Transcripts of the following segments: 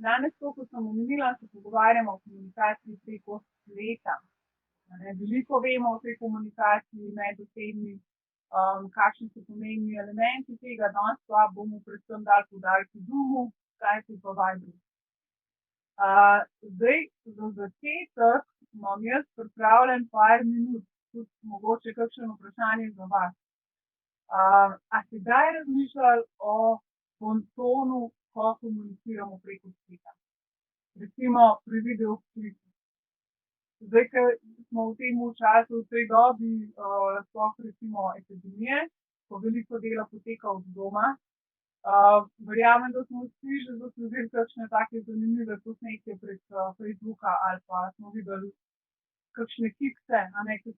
Danes, kot sem omenila, se pogovarjamo o komunikaciji preko spleta. Veliko vemo o tej komunikaciji medosebni, kakšni so pomembni elementi tega. Danes pa bomo predvsem dali poudarek Zoomu, Skypeu pa Viberju. Zdaj, za začetek imam jaz pripravljen par minut, tudi mogoče kakšno vprašanje za vas. A ste kdaj razmišljali o bontonu, ko komuniciramo preko spleta? Recimo pri videoklicu. Zdaj, ker smo v tem času, v tej dobi, sploh recimo epidemije, ko veliko dela poteka od doma, verjamem, da smo vsi že zasledili kakšne take zanimive posnetke prek Facebooka ali pa smo videli kakšne kikse, ki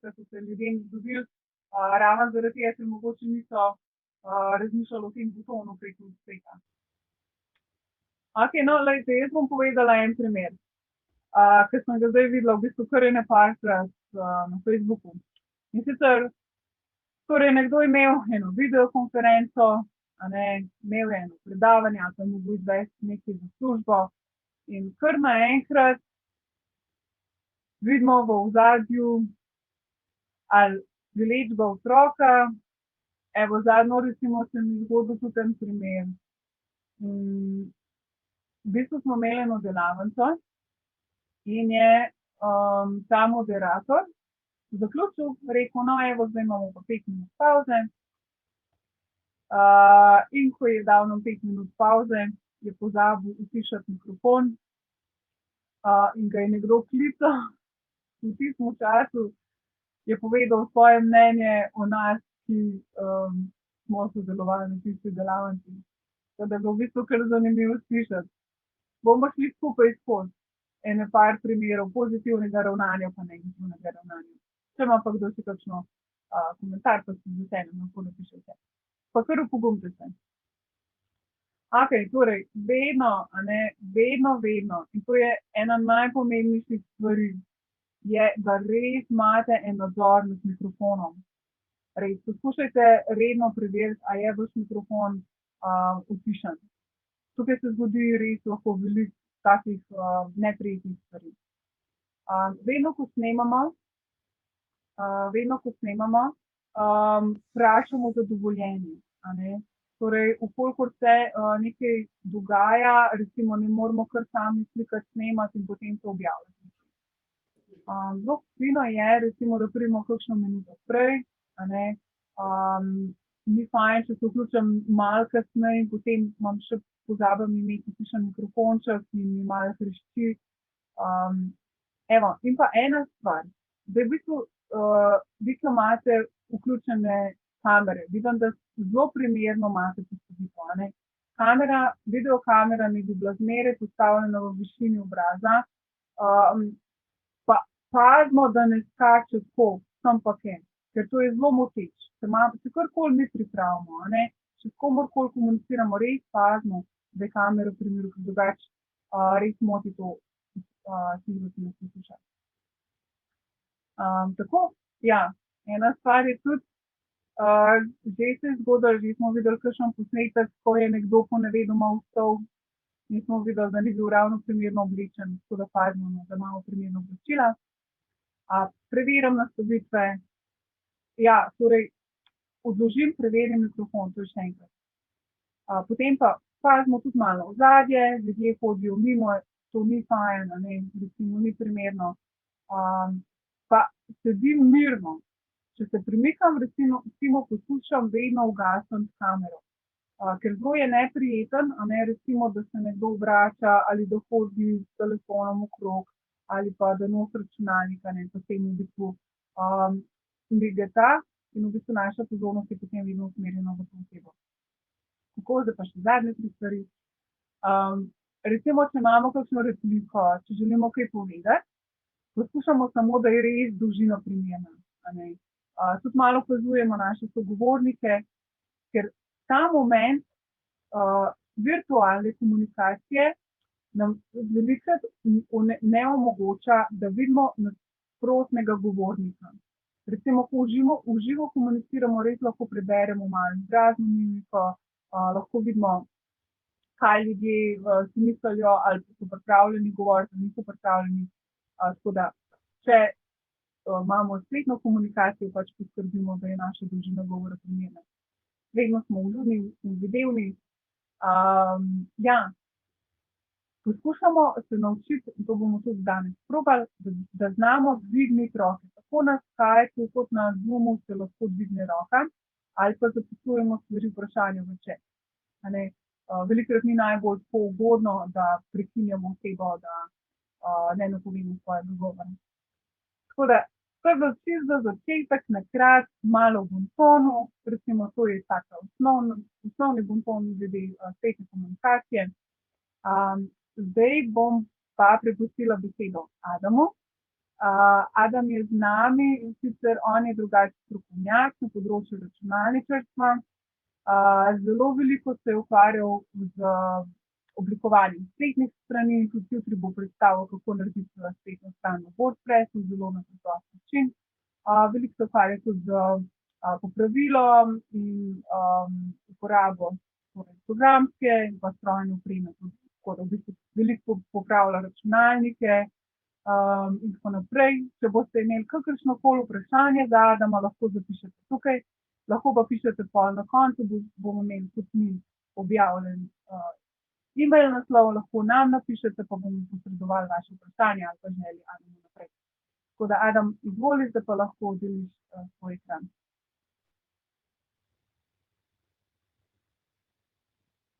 so se ljudem zgodili, ravno zaradi tega, ker mogoče niso razmišljali o tem botonu preko spleta. Okej, no, glejte, jaz bom povedala en primer, ki sem ga zdaj videla v bistvu kar ene parkrat na Facebooku. In sicer, torej nekdo je imel eno videokonferenco, imel je eno predavanje, ali pa je mogel izvesti nekaj za službo in kar naenkrat vidimo v ozadju ali deležbo otroka. Evo, zadnjo recimo se mi zgodil tudi en primer. V bistvu smo imeli eno delavnico in je ta moderator zaključil, rekel, no, evo, zdaj imamo pa 5 minut pavze. In ko je dal nam 5 minut pavze, je pozabil utišati mikrofon in ga je nekdo klical. V tistem času je povedal svoje mnenje o nas, ki smo sodelovali na tisti delavnici. Tako da je bilo v bistvu kar zanimivo slišati. Bomo šli skupaj skozi ene par primerov pozitivnega ravnanja pa negativnega ravnanja. Če ima pa kdo še kakšno komentar, pa si z veseljem lahko napišete. Pa kar opogumite se. Okej, torej, vedno, in to je ena najpomembnejših stvari, je, da res imate en nadzor nad mikrofonom. Res, poskušajte redno preveriti, a je vaš mikrofon utišan. Tukaj se zgodi res lahko veliko takih neprijetnih stvari. Vedno, ko snemamo, vprašamo za dovoljenje. Torej, vkolikor se nekaj dogaja, recimo ne moramo kar sami slikati, snemati in potem to objavljati. Zelo fino je, recimo, da pridemo kakšno minuto prej, ni fajn, če se vključim malo kasneje in potem imam še pozabim imeti utišan mikrofonček in mi malo hrešči. Evo, in pa ena stvar, da v bistvu vi, ko imate vključene kamere, vidim, da zelo primerno imate postavitev. Videokamera naj bi bila zmeraj postavljena v višini obraza, pa pazimo, da ne skače tako, sem pa ken, ker to je zelo moteč. Če karkoli mi pripravimo, če s komorkoli komuniciramo, res pazimo, da je kamera v primeru, ker drugače res moti to, ki nas posluša. Tako, ja, ena stvar je tudi, že se je zgodilo, že smo videli kakšen posnetek, ko je nekdo ponevedoma vstal in smo videli, da ni bil ravno primerno oblečen, tako da pazimo, da imamo primerno oblačila. Preverjam nastavitve, ja, torej odložim, preverim mikrofon, to je še enkrat. Potem pa pazimo tudi malo ozadje, ljudje hodijo mimo, to ni fajn, recimo ni primerno. Pa sedim mirno. Če se premikam, recimo poskušam vedno ugasniti kamero, ker zelo je neprijeten, recimo, da se nekdo obrača ali da hodi s telefonom okrog ali pa da nosi računalnik, potem v bistvu migeta in v bistvu naša pozornost je potem vedno usmerjena v to osebo. Tako, zdaj pa še zadnje 3 stvari. Recimo, če imamo kakšno repliko, če želimo kaj povedati, poskušamo samo, da je res dolžina primerna. Tudi malo opazujemo naše sogovornike, ker ta moment virtualne komunikacije nam velikokrat ne omogoča, da vidimo nasprotnega govornika. Recimo, ko v živo komuniciramo, res lahko preberemo malo izrazno mimiko, lahko vidimo, kaj ljudje si mislijo, ali so pripravljeni govoriti, ali niso pripravljeni. Tako da, če imamo spletno komunikacijo, pač poskrbimo, da je naša dolžina govora primerna. Vedno smo vljudni in videvni. Ja, poskušamo se naučiti, in to bomo tudi danes probali, da znamo dvigniti roke. Tako na Skypeu kot na Zoomu se lahko dvigne roka, ali pa zapisujemo stvari, vprašanja v chat. Velikokrat ni najbolj tako ugodno, da prekinjamo osebo, da ne napovemo svojega govora. Tako da, to je bilo čisto za začetek, na kratko, malo v bontonu, recimo to je taka osnovni bonton glede spletne komunikacije. Zdaj bom pa prepustila besedo Adamu. Adam je z nami, in sicer on je drugačen strokovnjak na področju računalničarstva. Zelo veliko se je ukvarjal z oblikovanjem spletnih strani, tudi jutri bo predstavil, kako narediti spletno stran v WordPressu, zelo na preprost način. Veliko se ukvarja tudi z popravilom in uporabo programske in pa strojne opreme. Tako da v bistvu veliko popravlja računalnike in tako naprej. Če boste imeli kakršnokoli vprašanje za Adama, lahko zapišete tukaj, lahko pa pišete pa na koncu, bomo imeli tudi mi objavljen e-mail naslov, lahko nam napišete, pa bomo posredovali vaše vprašanje ali pa želje Adamu naprej. Tako da Adam, izvoli, da pa lahko deliš svoj ekran.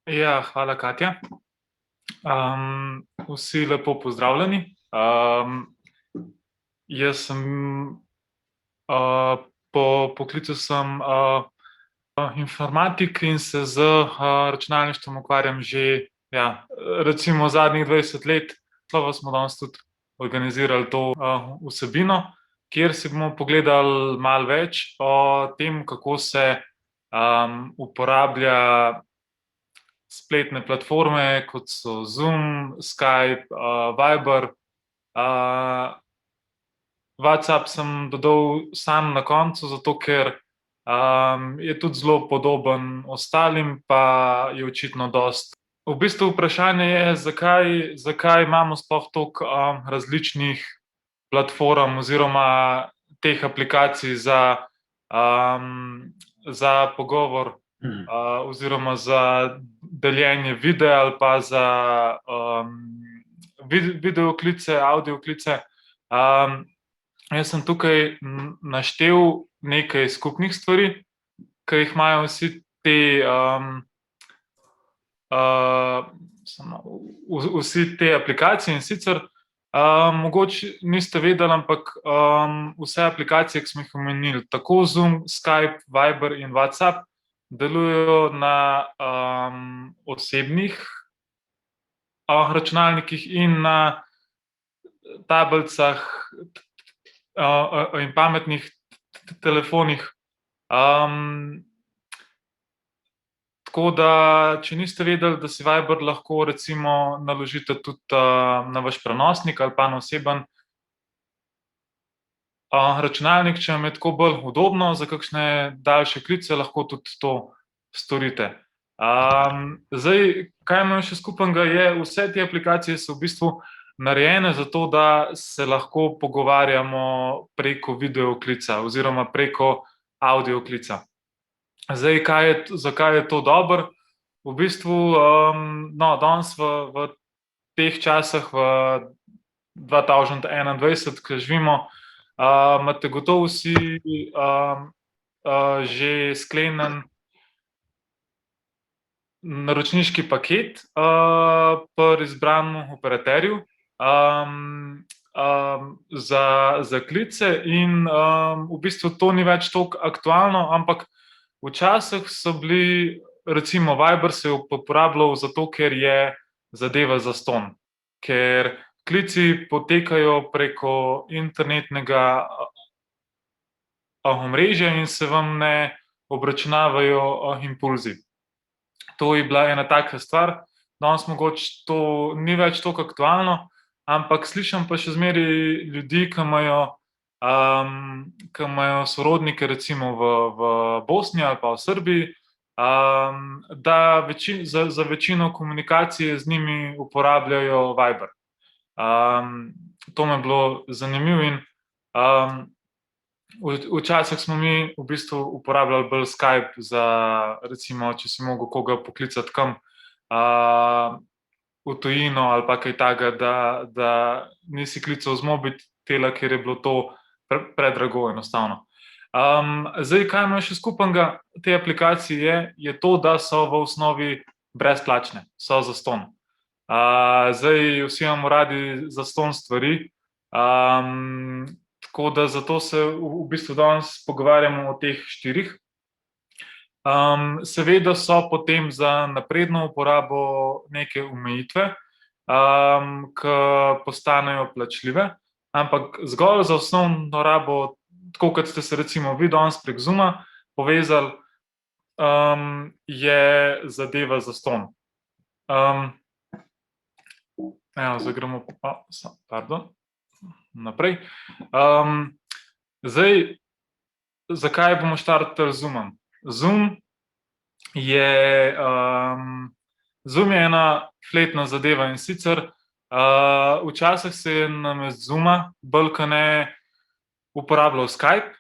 Ja, hvala Katja. Vsi lepo pozdravljeni. Jaz sem po poklicu sem informatik in se z računalništvom ukvarjam že recimo zadnjih 20 let. Slova smo danes tudi organizirali to vsebino, kjer si bomo pogledali malo več o tem, kako se uporablja spletne platforme, kot so Zoom, Skype, Viber. WhatsApp sem dodal sam na koncu, zato ker je tudi zelo podoben ostalim, pa je očitno dosti. V bistvu vprašanje je, zakaj imamo sploh toliko različnih platform oziroma teh aplikacij za pogovor oziroma za deljenje videa ali pa za videoklice, audioklice. Jaz sem tukaj naštel nekaj skupnih stvari, ki jih imajo vsi te aplikacije, in sicer mogoče niste vedeli, ampak vse aplikacije, ki smo jih omenili, tako Zoom, Skype, Viber in WhatsApp, delujejo na osebnih računalnikih in na tablicah in pametnih telefonih. Tako da, če niste vedeli, da si Viber lahko recimo naložite tudi na vaš prenosnik ali pa na oseben računalnik, če vam je tako bolj udobno za kakšne daljše klice, lahko tudi to storite. Zdaj, kaj imajo še skupnega, je, vse te aplikacije so v bistvu narejene zato, da se lahko pogovarjamo preko videoklica oziroma preko audioklica. Zdaj, zakaj je to dobro? V bistvu, danes v teh časih, v 2021, ko živimo, imate gotovo vsi že sklenjen naročniški paket pri izbranem operaterju za klice in v bistvu to ni več toliko aktualno, ampak včasih so bili, recimo Viber se je uporabljal zato, ker je zadeva zastonj, ker klici potekajo preko internetnega omrežja in se vam ne obračunavajo impulzi. To je bila ena taka stvar. Danes mogoče to ni več toliko aktualno, ampak slišim pa še zmeraj ljudi, ki imajo sorodnike recimo v Bosni ali pa v Srbiji, da za večino komunikacije z njimi uporabljajo Viber. To mi je bilo zanimivo in včasih smo mi v bistvu uporabljali bolj Skype za, recimo, če si mogel koga poklicati kam v tujino ali pa kaj takega, da nisi klical z mobitela, ker je bilo to predrago enostavno. Zdaj, kaj imajo še skupnega te aplikacije, je to, da so v osnovi brezplačne, so zastonj. Zdaj, vsi imamo radi zastonj stvari, tako da zato se v bistvu danes pogovarjamo o teh 4. Seveda so potem za napredno uporabo neke omejitve, ki postanejo plačljive, ampak zgolj za osnovno rabo, tako kot ste se recimo vi danes prek Zooma povezali, je zadeva zastonj. Zdaj gremo naprej. Zdaj, zakaj bomo štartali z Zoomom? Zoom je ena fletna zadeva, in sicer včasih se je namesto Zooma bolj kot ne uporabljal Skype,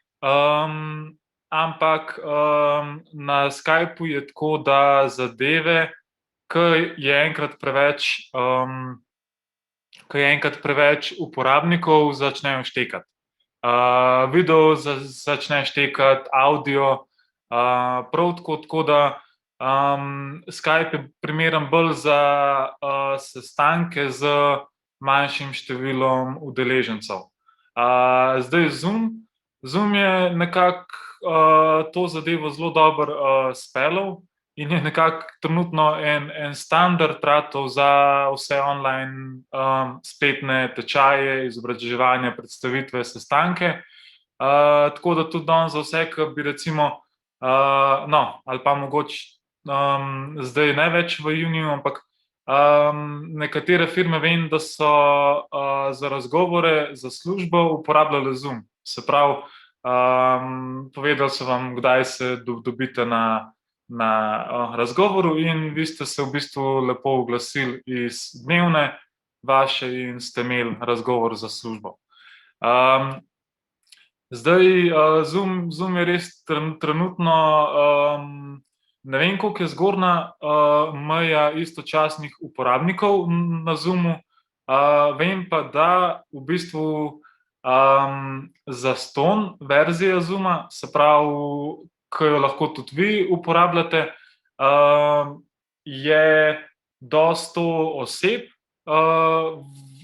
ampak na Skypu je tako, da zadeve, ko je enkrat preveč uporabnikov, začnejo štekati. Video začne štekati, audio, prav tako da Skype je primeren bolj za sestanke z manjšim številom udeležencev. Zdaj Zoom je nekako to zadevo zelo dobro speljal in je nekako trenutno en standard ratal za vse online spletne tečaje, izobraževanja, predstavitve, sestanke. Tako da tudi danes za vse, ki bi recimo, ali pa mogoče zdaj ne več v juniju, ampak nekatere firme vem, da so za razgovore, za službo uporabljale Zoom. Se pravi, povedali so vam, kdaj se dobite na razgovoru, in vi ste se v bistvu lepo oglasili iz dnevne vaše in ste imeli razgovor za službo. Zdaj, Zoom je res trenutno, ne vem, koliko je zgornja meja istočasnih uporabnikov na Zoomu, vem pa, da v bistvu zastonj verzija Zooma, se pravi, ki jo lahko tudi vi uporabljate, je do 100 oseb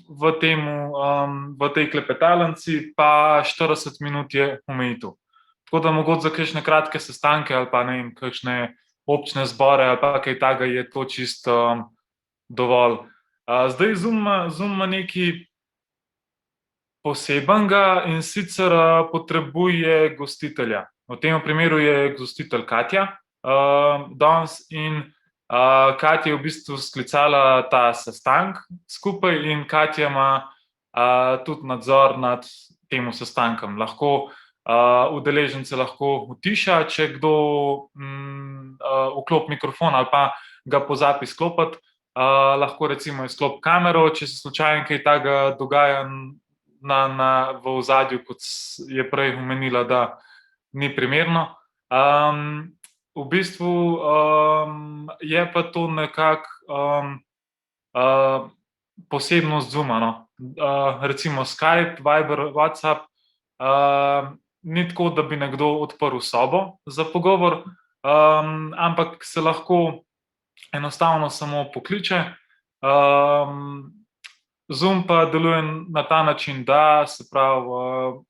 v tej klepetalnici, pa 40 minut je omejitev. Tako da mogoče za kakšne kratke sestanke ali pa ne vem, kakšne občne zbore ali pa kaj takega je to čisto dovolj. Zdaj Zoom ima nekaj posebenega, in sicer potrebuje gostitelja. V tem primeru je gostitelj Katja danes, in Katja je v bistvu sklicala ta sestanek skupaj in Katja ima tudi nadzor nad tem sestankom. Udeležence lahko utiša, če kdo vklopi mikrofon ali pa ga pozabi izklopiti. Lahko recimo izklopi kamero, če se slučajno kaj takega dogaja v ozadju, kot je prej omenila, da ni primerno. V bistvu je pa to nekako posebnost Zooma, no. Recimo Skype, Viber, WhatsApp, ni tako, da bi nekdo odprl sobo za pogovor, ampak se lahko enostavno samo pokliče. Zoom pa deluje na ta način, da se pravi,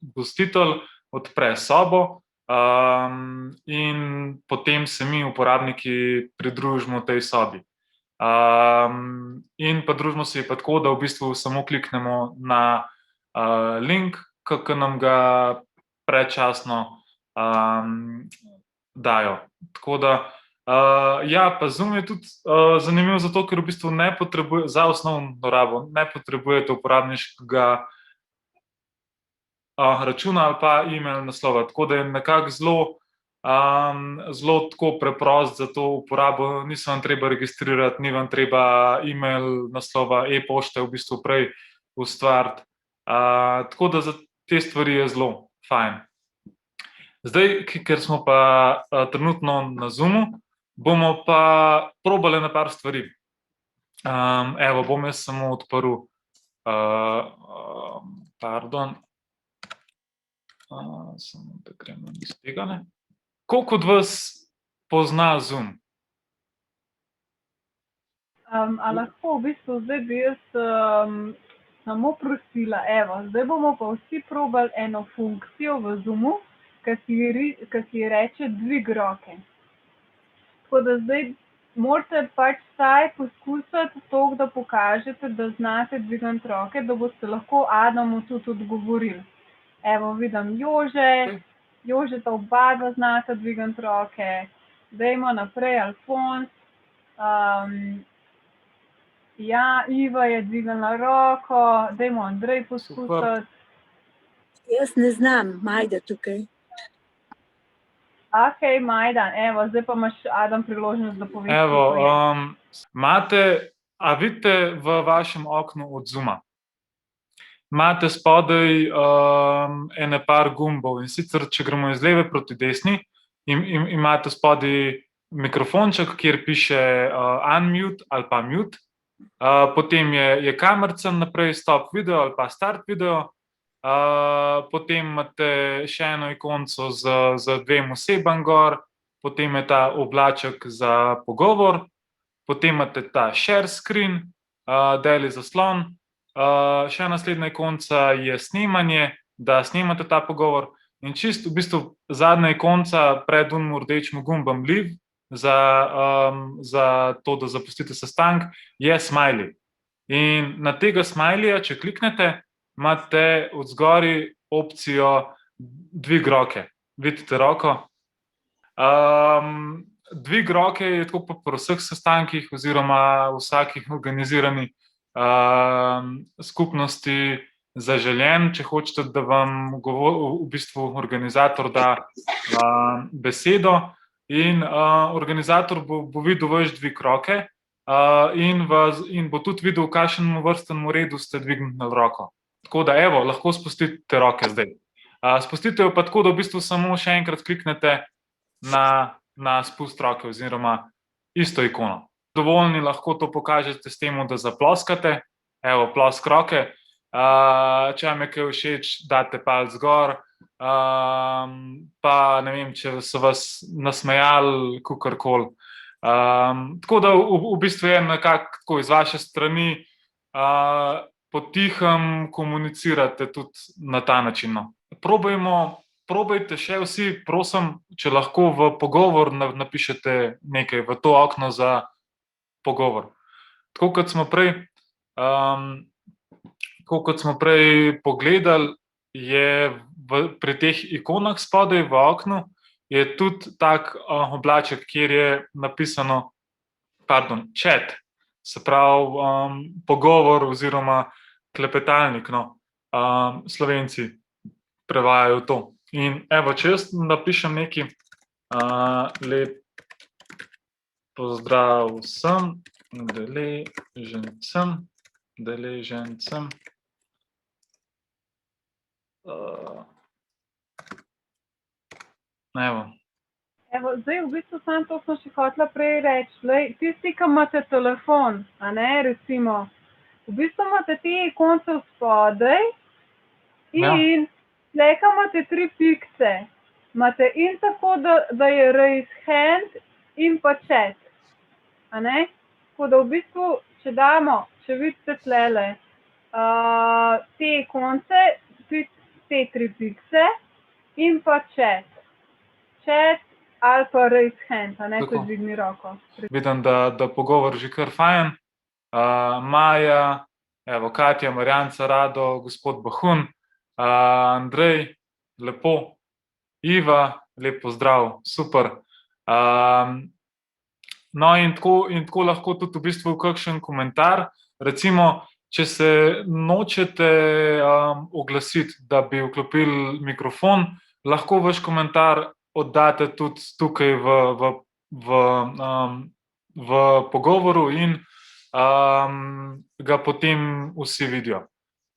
gostitelj odpre sobo in potem se mi, uporabniki, pridružimo tej sobi. In pa družimo se je pa tako, da v bistvu samo kliknemo na link, ki nam ga predčasno dajo. Tako da, ja, pa Zoom je tudi zanimiv zato, ker v bistvu ne potrebuje, za osnovno rabo, ne potrebujete uporabniškega računa ali pa e-mail naslova, tako da je nekako zelo Zelo tako preprost za to uporabo, niso vam treba registrirati, ni vam treba e-mail naslova, e-pošte v bistvu prej ustvariti. Tako da za te stvari je zelo fajn. Zdaj, ker smo pa trenutno na Zoomu, bomo pa probali na par stvari. Evo, bom jaz samo odprl, pardon, samo da gremo iz tega, ne. Koliko od vas pozna Zoom? A lahko v bistvu zdaj bi jaz samo prosila, evo, zdaj bomo pa vsi probali eno funkcijo v Zoomu, ki si reče dvig roke. Tako da zdaj morate pač vsaj poskusiti toliko, da pokažete, da znate dvigniti roke, da boste lahko Adamu tudi odgovorili. Evo, vidim Jožeta oba dva znata dvigniti roke. Dajmo naprej, Alfons. Ja, Iva je dvignila roko. Dajmo Andrej poskusiti. Jaz ne znam, Majda tukaj. Okej, Majda, evo, zdaj pa imaš, Adam, priložnost, da poveš, Evo, kako je. a vidite v vašem oknu od Zooma? Imate spodaj ene par gumbov, in sicer, če gremo iz leve proti desni, imate spodaj mikrofonček, kjer piše unmute ali pa mute. Potem je kamerica naprej, stop video ali pa start video. Potem imate še eno ikonco z dvema osebam gor, potem je ta oblaček za pogovor, potem imate ta share screen, deli zaslon. Še naslednja ikonca je snemanje, da snemate ta pogovor, in čisto v bistvu zadnja ikonca pred unim rdečim gumbom leave za to, da zapustite sestanek, je smiley. In na tega smileyja, če kliknete, imate odzgori opcijo dvig roke. Vidite roko? Dvig roke je tako pa pri vseh sestankih oziroma vsakih organiziranih skupnosti zaželen, če hočete, da vam v bistvu organizator da besedo, in organizator bo videl vaš dvig roke in bo tudi videl, v kakšnem vrstnem redu ste dvignili roko. Tako da, evo, lahko spustite roke zdaj. Spustite jo pa tako, da v bistvu samo še enkrat kliknete na spust roke oziroma isto ikono. Dovoljni lahko to pokažete s tem, da zaploskate. Evo, plosk roke. Če vam je kaj všeč, date palec gor. Pa ne vem, če so vas nasmejali, kakorkoli. Tako da v bistvu je nekako tako iz vaše strani potihem komunicirate tudi na ta način. Probajte še vsi, prosim, če lahko v pogovor napišete nekaj, v to okno za pogovor. Tako kot smo prej pogledali, je pri teh ikonah spodaj v oknu je tudi tak oblaček, kjer je napisano, chat, se pravi pogovor oziroma klepetalnik, no, Slovenci prevajajo to. In evo, če jaz napišem nekaj, lep pozdrav vsem udeležencem. Evo. Evo, zdaj v bistvu samo to sem še hotela prej reči. Lej, tisti, ki imate telefon, a ne, recimo, v bistvu imate te ikonce spodaj in tleka imate 3 pikce. Imate in tako, da je raise hand in pa chat. A ne? Tako da v bistvu, če vidite tlele, te ikonce, te 3 pikce in pa chat. Chat ali pa raise hand, a ne, ko dvigni roko. Vidim, da pogovor že kar fajn. Maja, evo, Katja, Marjanca, Rado, gospod Bahun, Andrej, lepo, Iva, lep pozdrav, super. No, in tako lahko tudi v bistvu kakšen komentar. Recimo, če se nočete oglasiti, da bi vklopili mikrofon, lahko vaš komentar oddate tudi tukaj v pogovoru in ga potem vsi vidijo.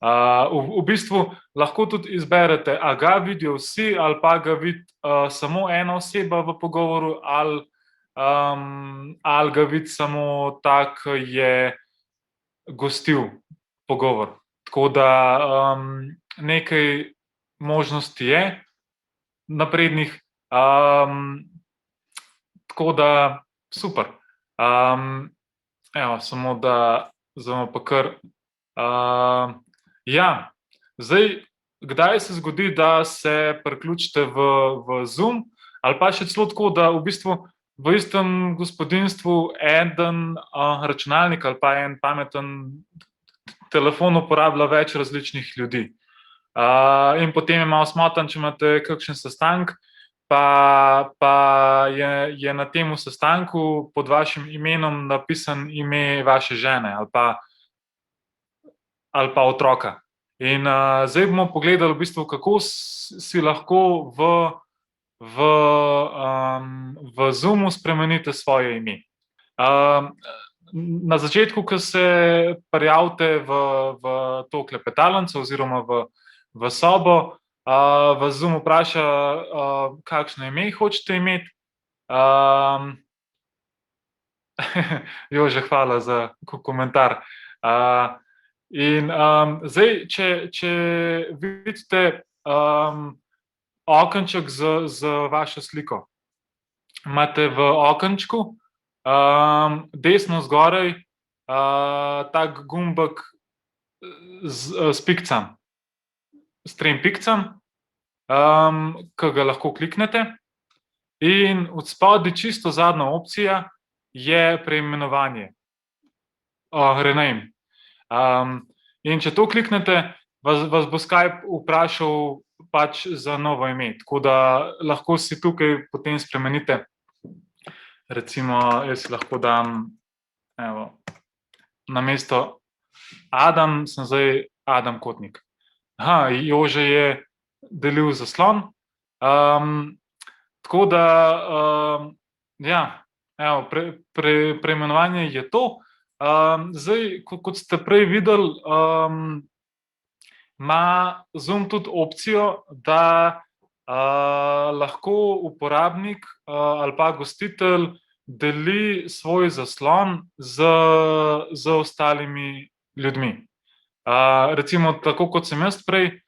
V bistvu lahko tudi izberete, a ga vidijo vsi ali pa ga vidi samo ena oseba v pogovoru ali ga vidi samo ta, ki je gostil pogovor. Tako da nekaj možnosti je naprednih, tako da super. Evo, samo da zdaj pa kar. Ja, zdaj, kdaj se zgodi, da se priključite v Zoom, ali pa še celo tako, da v bistvu v istem gospodinjstvu en računalnik ali pa en pameten telefon uporablja več različnih ljudi. In potem je malo smotan, če imate kakšen sestanek, pa je na tem sestanku pod vašim imenom napisan ime vaše žene ali pa otroka. In zdaj bomo pogledali v bistvu, kako si lahko v Zoomu spremenite svoje ime. Na začetku, ko se prijavite v to klepetalnico oziroma v sobo, vas Zoom vpraša, kakšno ime hočete imeti. Jože, hvala za komentar. In zdaj, če vidite okenček z vašo sliko, imate v okenčku desno zgoraj tak gumbek s pikcem, s 3 pikcem, ki ga lahko kliknete, in od spodaj čisto zadnja opcija je preimenovanje, rename. In če to kliknete, vas bo Skype vprašal pač za novo ime, tako da lahko si tukaj potem spremenite. Recimo, jaz si lahko dam, evo, namesto Adam, sem zdaj Adam Kotnik. Jože je delil zaslon. Tako da, ja, evo, preimenovanje je to. Zdaj, kot ste prej videli, ima Zoom tudi opcijo, da lahko uporabnik ali pa gostitelj deli svoj zaslon z ostalimi ljudmi. Recimo, tako kot sem jaz prej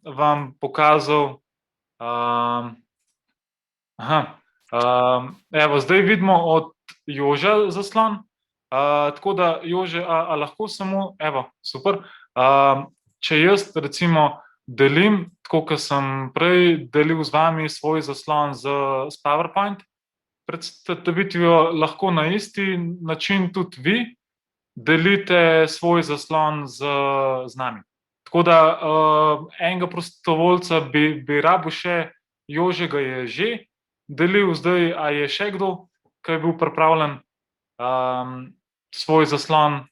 vam pokazal. Evo, zdaj vidimo od Joža zaslon. Tako da, Jože, a lahko samo, evo, super, če jaz recimo delim, tako kot sem prej delil z vami svoj zaslon s PowerPoint predstavitvijo, lahko na isti način tudi vi delite svoj zaslon z nami. Tako da enega prostovoljca bi rabil še, Jože ga je že delil, zdaj a je še kdo, ki je bil pripravljen svoj zaslon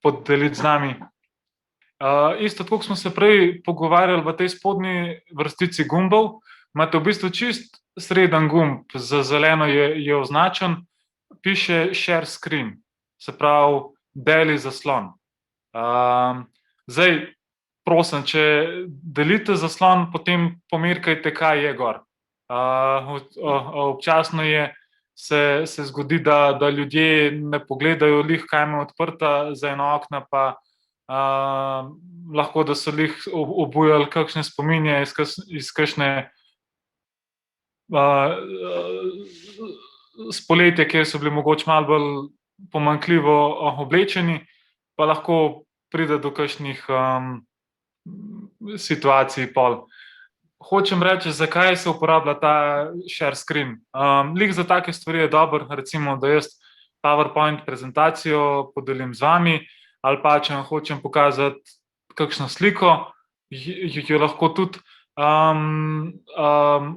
podeliti z nami. Isto, tako smo se prej pogovarjali, v tej spodnji vrstici gumbov imate v bistvu čist sreden gumb, z zeleno je označen, piše share screen, se pravi deli zaslon. Zdaj, prosim, če delite zaslon, potem pomerkajte, kaj je gor. Občasno se zgodi, da ljudje ne pogledajo lih, kaj ima odprta za eno okna, pa lahko, da so lih obujali kakšne spominje iz kakšne spoletja, kjer so bili mogoče malo bolj pomanjkljivo oblečeni, pa lahko pride do kakšnih situacij pol. Hočem reči, zakaj se uporablja ta share screen. Lih za take stvari je dobro, recimo, da jaz PowerPoint prezentacijo podelim z vami, ali pa če vam hočem pokazati kakšno sliko, jo lahko tudi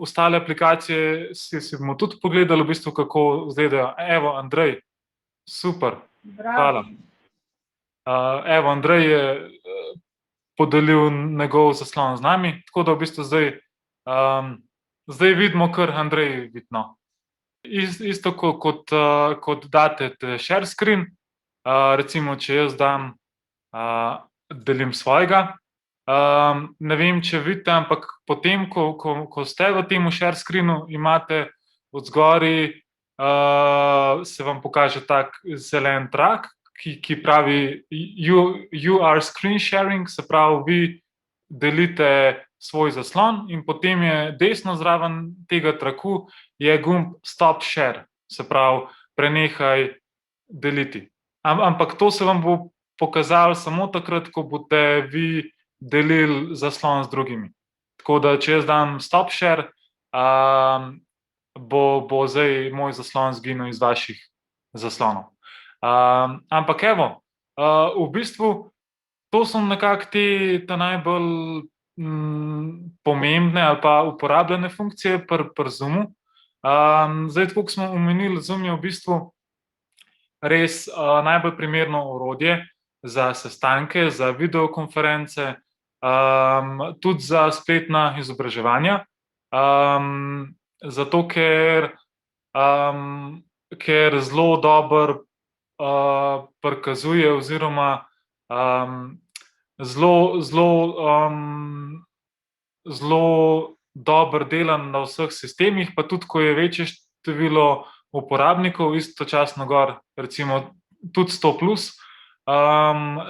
ostale aplikacije si bomo tudi pogledali, v bistvu, kako izgledajo. Evo, Andrej, super, hvala. Evo, Andrej je podelil njegov zaslon z nami, tako da v bistvu zdaj zdaj vidimo kar Andrej vidno. Isto kot date share screen, recimo, če jaz dam, delim svojega. Ne vem, če vidite, ampak potem, ko ste v tem share screenu, imate odzgori, se vam pokaže tak zelen trak, ki pravi you are screen sharing, se pravi, vi delite svoj zaslon in potem je desno zraven tega traku je gumb stop share, se pravi, prenehaj deliti. Ampak to se vam bo pokazalo samo takrat, ko boste vi delili zaslon z drugimi. Tako da, če jaz dam stop share, bo zdaj moj zaslon zginil iz vaših zaslonov. Ampak evo, v bistvu to so nekako te najbolj pomembne ali pa uporabljene funkcije pri Zoomu. Zdaj, tako kot smo omenili, Zoom je v bistvu res najbolj primerno orodje za sestanke, za videokonference, tudi za spletna izobraževanja, zato ker zelo dobro prikazuje oziroma zelo dobro dela na vseh sistemih, pa tudi, ko je večje število uporabnikov, istočasno gor, recimo tudi 100+,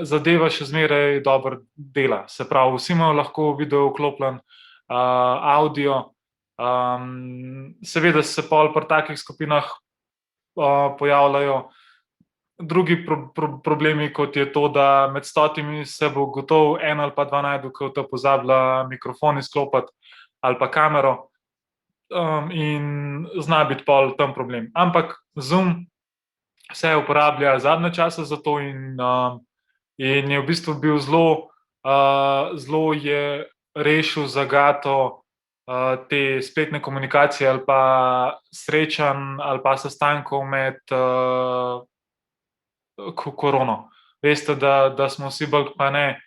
zadeva še zmeraj dobro dela. Se pravi, vsi imajo lahko video vklopljen, audio, seveda se pol pri takih skupinah pojavljajo drugi problemi, kot je to, da med 100 se bo gotovo en ali pa dva najdu, ko ta pozabila mikrofon izklopiti ali pa kamero, in zna biti pol tam problem. Ampak Zoom se uporablja zadnje čase za to in je v bistvu bil zelo je rešil zagato te spletne komunikacije ali pa srečanj ali pa sestankov med korono. Veste, da smo vsi bolj pa ne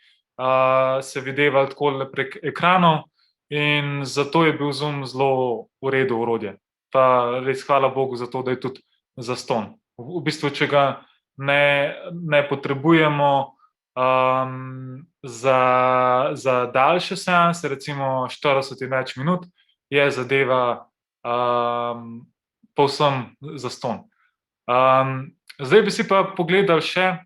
se videvali takole prek ekranov in zato je bil Zoom zelo v redu orodje. Pa res hvala Bogu za to, da je tudi zastonj. V bistvu, če ga ne potrebujemo za daljše seanse, recimo 40 in več minut, je zadeva povsem zastonj. Zdaj bi si pa pogledali še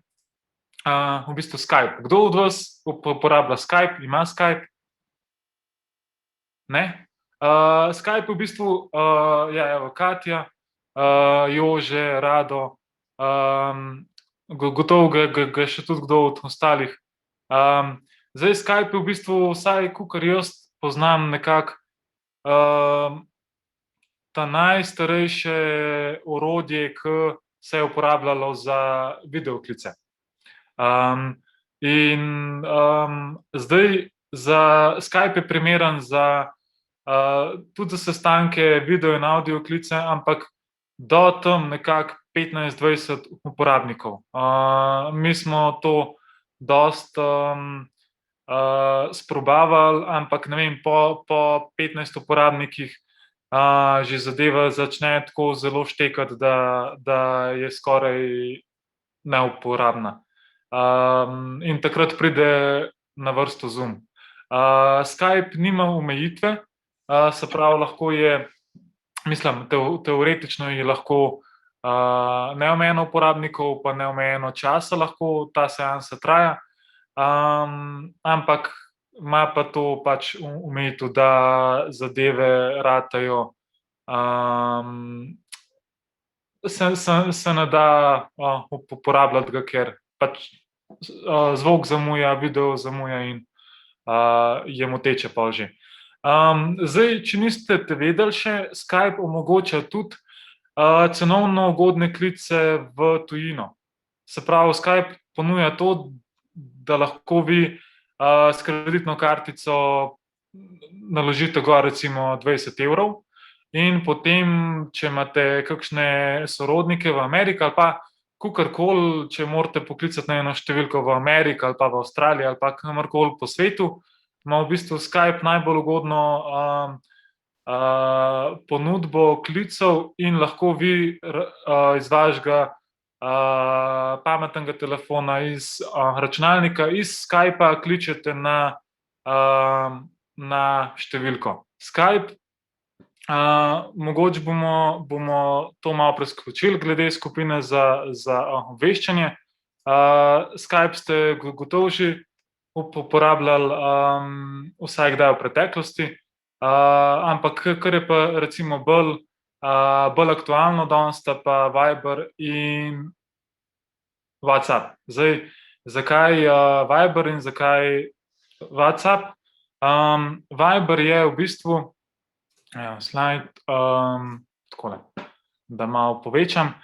v bistvu Skype. Kdo od vas uporablja Skype, ima Skype? Ne? Skype v bistvu, ja, evo, Katja, Jože, Rado, gotovo ga še tudi kdo od ostalih. Zdaj, Skype je v bistvu, vsaj kakor jaz poznam nekako, ta najstarejše orodje, ki se je uporabljalo za videoklice. Zdaj, Skype je primeren tudi za sestanke, video in audio klice, ampak do tam nekako 15-20 uporabnikov. Mi smo to dosti sprobavali, ampak ne vem, po 15 uporabnikih že zadeva začne tako zelo štekati, da je skoraj neuporabna. In takrat pride na vrsto Zoom. Skype nima omejitve, se pravi, lahko je, mislim, teoretično je lahko neomejeno uporabnikov, pa neomejeno časa lahko ta seansa traja, ampak ima pa to pač omejitev, da zadeve ratajo, se ne da uporabljati ga, ker pač zvok zamuja, video zamuja in je moteče pol že. Zdaj, če niste vedeli še, Skype omogoča tudi cenovno ugodne klice v tujino. Se pravi, Skype ponuja to, da lahko vi s kreditno kartico naložite gor recimo 20 € in potem, če imate kakšne sorodnike v Ameriki ali pa kakorkoli, če morate poklicati na eno številko v Ameriki ali pa v Avstraliji ali pa kamorkoli po svetu, ima v bistvu Skype najbolj ugodno ponudbo klicev in lahko vi iz vašega pametnega telefona, iz računalnika, iz Skypa kličete na številko. Skype, mogoče bomo to malo preskočili glede skupine za obveščanje. Skype ste gotovo že uporabljali vsaj kdaj v preteklosti, ampak kar je pa recimo bolj aktualno danes, sta pa Viber in WhatsApp. Zdaj, zakaj Viber in zakaj WhatsApp? Viber je v bistvu, slajd, takole, da malo povečam.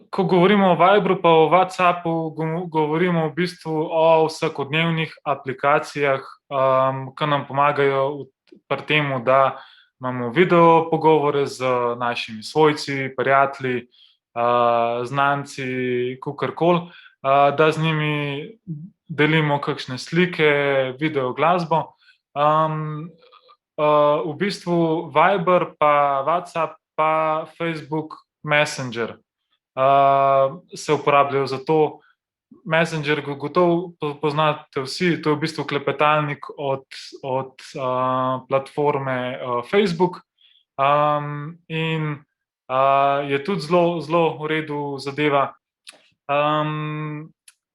Ko govorimo o Viberu pa o WhatsAppu, govorimo v bistvu o vsakodnevnih aplikacijah, ki nam pomagajo pri tem, da imamo video pogovore z našimi svojci, prijatelji, znanci, kakorkoli, da z njimi delimo kakšne slike, video, glasbo. V bistvu Viber pa WhatsApp pa Facebook Messenger se uporabljajo za to. Messenger gotovo poznate vsi, to je v bistvu klepetalnik od platforme Facebook, in je tudi zelo v redu zadeva.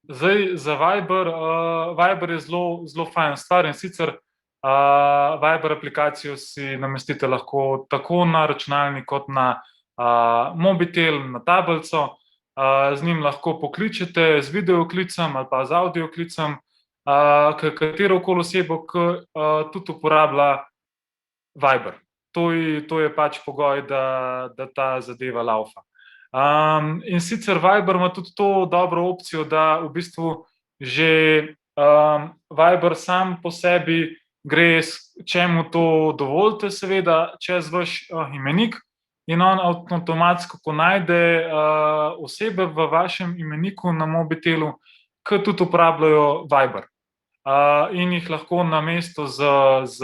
Zdaj za Viber je zelo fajn stvar, in sicer Viber aplikacijo si namestite lahko tako na računalnik kot na mobitel, na tablico. Z njim lahko pokličete z videoklicem ali pa z audioklicem katerokoli osebo, ki tudi uporablja Viber. To je pač pogoj, da ta zadeva laufa. In sicer Viber ima tudi to dobro opcijo, da v bistvu že Viber sam po sebi gre, če mu to dovolite, seveda, čez vaš imenik, in on avtomatsko, ko najde osebe v vašem imeniku na mobitelu, ki tudi uporabljajo Viber, in jih lahko namesto z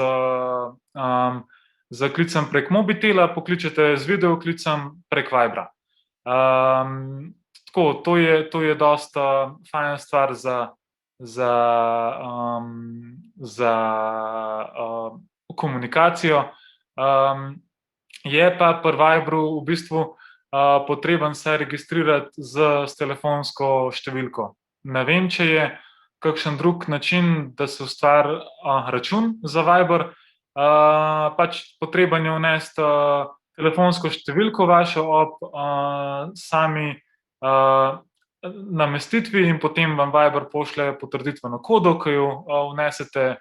klicem prek mobitela pokličete z videoklicem prek Vibra. Tako, to je dosta fajn stvar za komunikacijo. Je pa pri Vibru v bistvu potreben se registrirati s telefonsko številko. Ne vem, če je kakšen drug način, da se ustvari račun za Viber. Pač potreben je vnesti telefonsko številko vašo ob sami namestitvi, in potem vam Viber pošlje potrditveno kodo, ki jo vnesete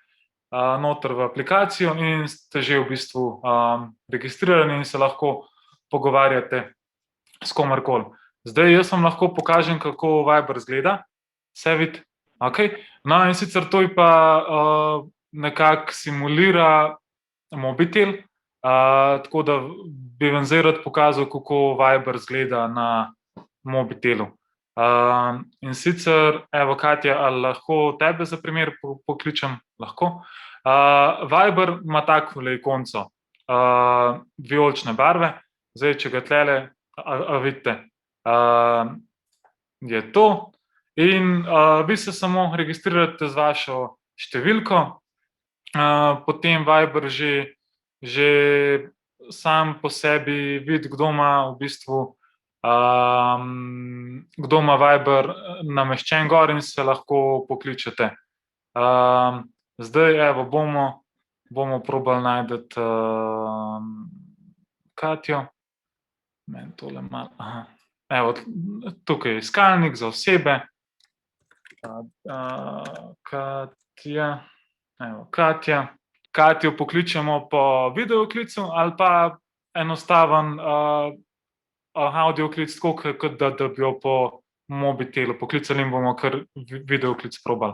noter v aplikacijo, in ste že v bistvu registrirani in se lahko pogovarjate s komerkoli. Zdaj, jaz vam lahko pokažem, kako Viber izgleda. Se vidi? Okej. No, in sicer to pa nekako simulira mobitel, tako da bi vam zdaj rad pokazal, kako Viber izgleda na mobitelu. In sicer, evo, Katja, ali lahko tebe za primer pokličem? Lahko. Viber ima takole ikonco, vijolične barve. Zdaj, če ga tlele, vidite, je to. In vi se samo registrirate z vašo številko, potem Viber že sam po sebi vidi, kdo ima v bistvu kdo ima Viber nameščen gor, in se lahko pokličete. Zdaj, evo, bomo probali najti Katjo. Meni tole malo, evo, tukaj je iskalnik za osebe. Katja, evo, Katja. Katjo pokličemo po videoklicu ali pa enostaven audioklic, tako kot da bi jo po mobitelu poklicali, in bomo kar videoklic probali.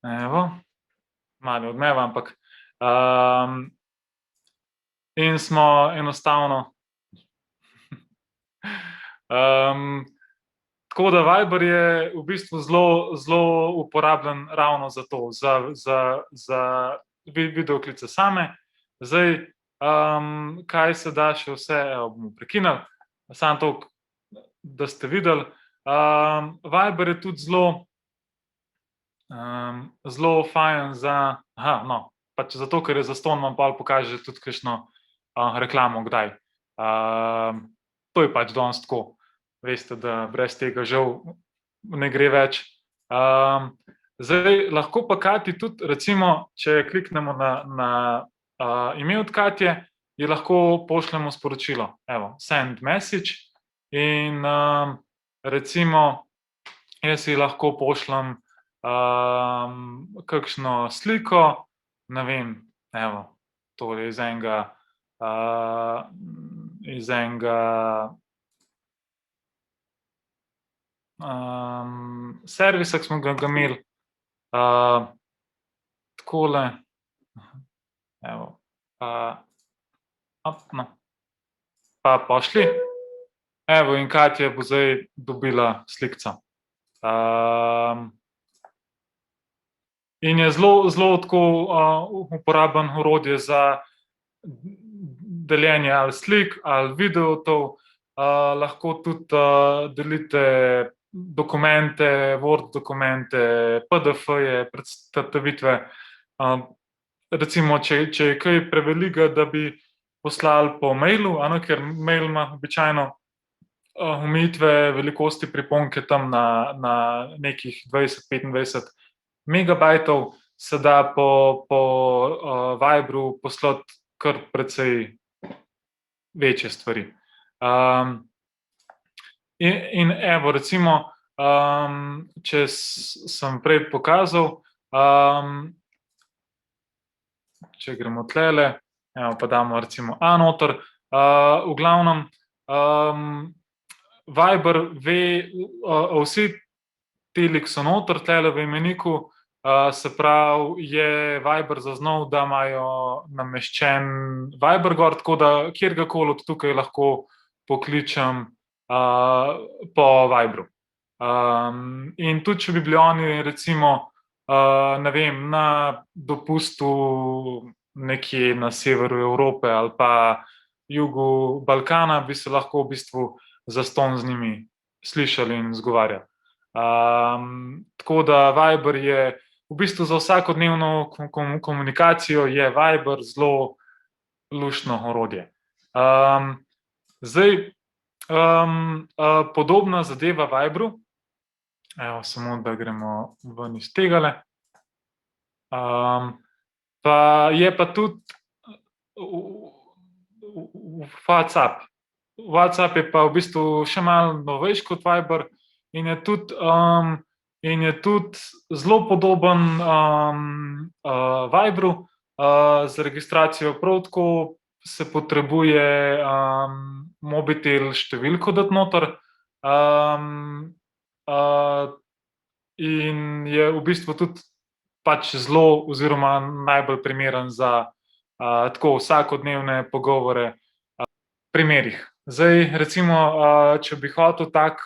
Evo, malo odmeva, ampak in smo enostavno Tako da Viber je v bistvu zelo uporabljen ravno za to, za videoklice same. Zdaj, kaj se da še vse, bomo prekinili, samo to, da ste videli. Viber je tudi zelo fajn za, pač zato, ker je zastonj, vam pa pokaže tudi kakšno reklamo kdaj. To je pač danes tako. Veste, da brez tega žal ne gre več. Zdaj, lahko pa Katji tudi, recimo, če kliknemo na ime od Katje, ji lahko pošljemo sporočilo. Evo, send message. In recimo, jaz ji lahko pošljem kakšno sliko, ne vem, evo, tole iz enega servisa, ki smo ga imeli, takole, evo, pa pošli. Evo, in Katja bo zdaj dobila slikco. In je zelo tako uporaben orodje za deljenje ali slik ali videov. Lahko tudi delite dokumente, Word dokumente, PDF-je, predstavitve. Recimo, če je kaj preveliko, da bi poslali po mailu, ker mail ima običajno omejitve velikosti priponke tam na nekih 20-25 megabajtov, se da po Vibru poslati kar precej večje stvari. In evo, recimo, če sem prej pokazal, če gremo tlele, evo, pa damo recimo A noter, v glavnem, Viber ve, vsi teli, ki so noter tlele v imeniku, se pravi, je Viber zaznal, da imajo nameščen Viber gor, tako da kjerkoli od tukaj lahko pokličem po Vibru. In tudi, če bi bili oni recimo, ne vem, na dopustu nekje na severu Evrope ali pa jugu Balkana, bi se lahko v bistvu zastonj z njimi slišali in zgovarjali. Tako da Viber je v bistvu za vsakodnevno komunikacijo je Viber zelo luštno orodje. Zdaj, podobna zadeva Vibru, evo, samo da gremo ven iz tegale, pa je pa tudi WhatsApp. WhatsApp je pa v bistvu še malo novejši kot Viber in je tudi zelo podoben Vibru. Za registracijo prav tako se potrebuje mobitel številko dati noter, in je v bistvu tudi pač zelo oziroma najbolj primeren za tako vsakodnevne pogovore primerih. Zdaj, recimo, če bi hotel tak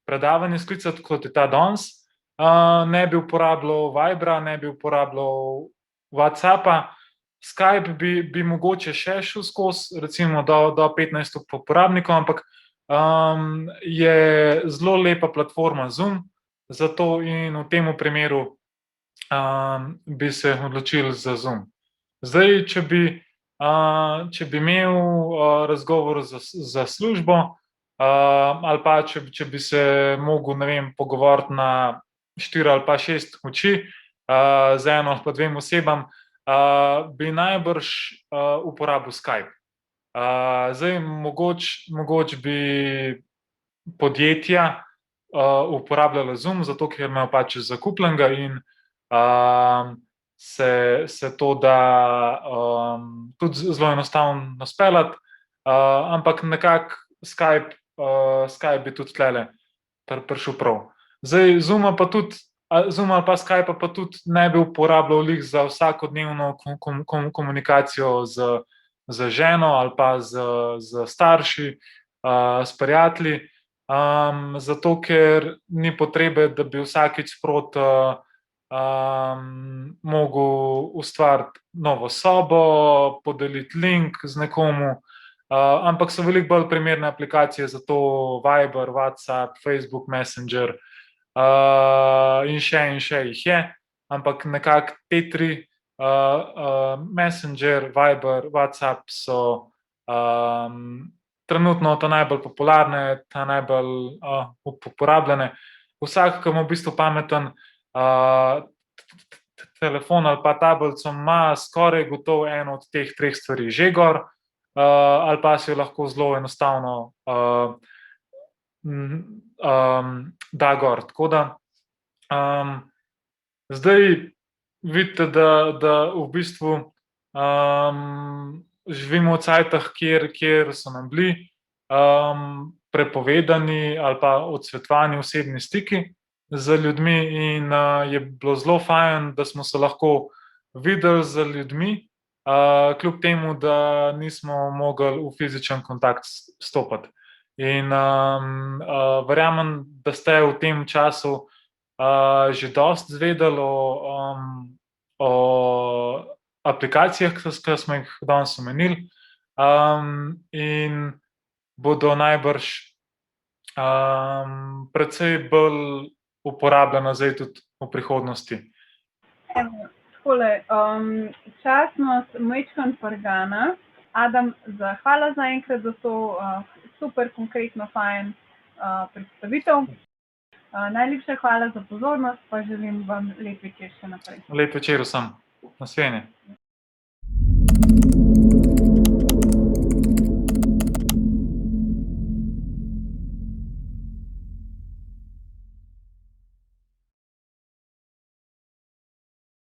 predavanje sklicati, kot je ta danes, ne bi uporabljal Vibra, ne bi uporabljal WhatsAppa, Skype bi mogoče še šel skozi, recimo do 15 uporabnikov, ampak je zelo lepa platforma Zoom, zato in v tem primeru bi se odločili za Zoom. Zdaj, če bi imel razgovor za službo, ali pa če bi se mogel, ne vem, pogovoriti na 4 ali pa 6 oči z eno ali pa 2 osebam, bi najbrž uporabil Skype. Zdaj, mogoče bi podjetja uporabljala Zoom, zato ker imajo pač zakupljenega in se to da tudi zelo enostavno speljati, ampak nekako Skype bi tudi tlele prišel prav. Zdaj, Zoom ali pa Skype pa tudi ne bi uporabljal lih za vsakodnevno komunikacijo z ženo ali pa z starši, s prijatelji, zato ker ni potrebe, da bi vsakič sproti mogel ustvariti novo sobo, podeliti link z nekomu, ampak so veliko bolj primerne aplikacije za to, Viber, WhatsApp, Facebook Messenger, in še jih je, ampak nekako te tri, Messenger, Viber, WhatsApp so trenutno ta najbolj popularne, ta najbolj uporabljene. Vsak, ki ima v bistvu pameten telefon ali pa tablico, ima skoraj gotovo eno od teh treh stvari že gor, ali pa si jo lahko zelo enostavno da gor. Tako da zdaj vidite, da v bistvu živimo v cajtih, kjer so nam bili prepovedani ali pa odsvetovani osebni stiki z ljudmi in je bilo zelo fajn, da smo se lahko videli z ljudmi, kljub temu, da nismo mogli v fizičen kontakt stopiti. In verjamem, da ste v tem času že dosti izvedeli o aplikacijah, ki smo jih danes omenili, in bodo najbrž precej bolj uporabljena zdaj tudi v prihodnosti. Takole, časnost majčkeno prgana. Adam, hvala zaenkrat za to super konkretno fajn predstavitev. Najlepša hvala za pozornost, pa želim vam lep večer še naprej. Lep večer vsem. Nasvidenje.